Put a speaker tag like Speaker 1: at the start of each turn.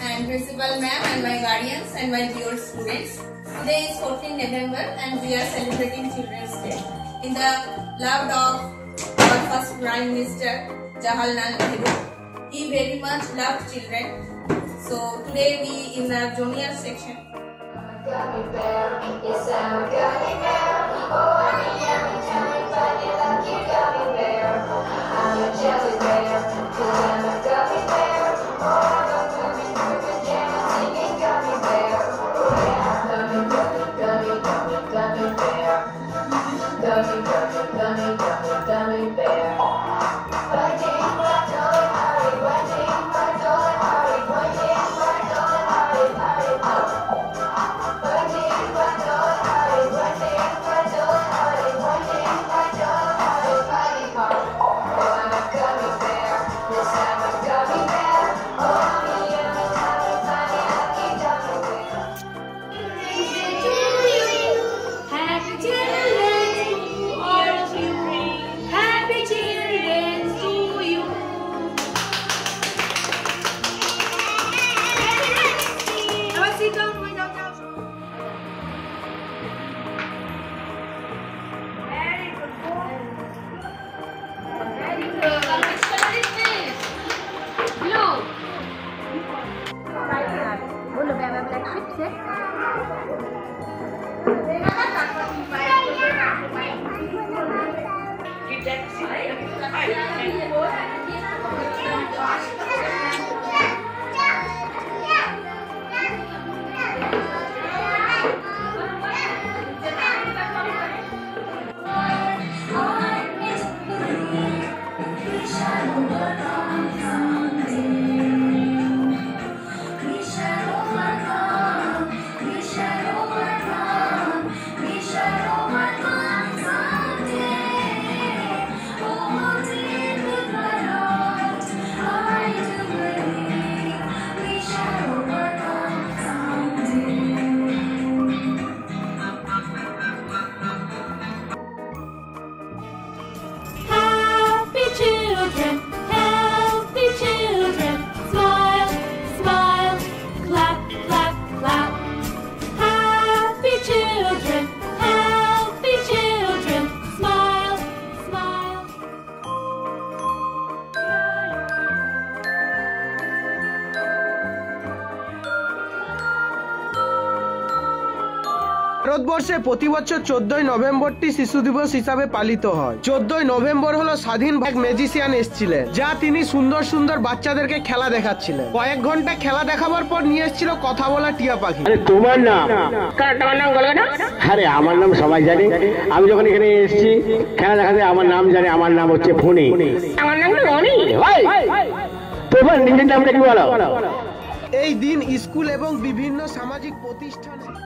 Speaker 1: and principal ma'am and my guardians and my dear students. Today is 14 November and we are celebrating Children's Day in the love of our first Prime Minister Jawaharlal Nehru. He very much loved children. So today we in the junior section.
Speaker 2: Gummy bear, yes I'm a gummy bear. Oh, I'm a yummy, tummy, bunny, lucky gummy bear. I'm a jelly bear, 'cause I'm a gummy bear. Oh, I'm a moving, jammy, singing gummy bear. Oh yeah, gummy, gummy, gummy, gummy, gummy bear. Gummy, gummy, gummy, gummy, gummy bear. Bunting my dolly, Harry, bunting my dolly, Harry, bunting my dolly, Harry, Harry, Harry.
Speaker 3: ভারতবর্ষে প্রতি বছর 14ই নভেম্বরটি শিশু দিবস হিসাবে পালিত হয়। 14ই November হলো স্বাধীন এক ম্যাজিশিয়ান এসেছিলেন, যা তিনি সুন্দর সুন্দর বাচ্চাদেরকে খেলা দেখাচ্ছিলেন। কয়েক ঘন্টা খেলা দেখাবার পর নিয়ে এসেছিল কথা বলা টিয়া পাখি।
Speaker 4: আরে তোমার নাম? তোমার নাম বলবে না? আরে আমার নাম সবাই জানে। আমি যখন এখানে এসেছি খেলা দেখাতে আমার নাম জানে। আমার নাম হচ্ছে ফোনে। আমার নাম ফোনে। ভাই তোমার নিজের নামটা কি বলো?
Speaker 3: এই দিন স্কুল এবং বিভিন্ন সামাজিক প্রতিষ্ঠানে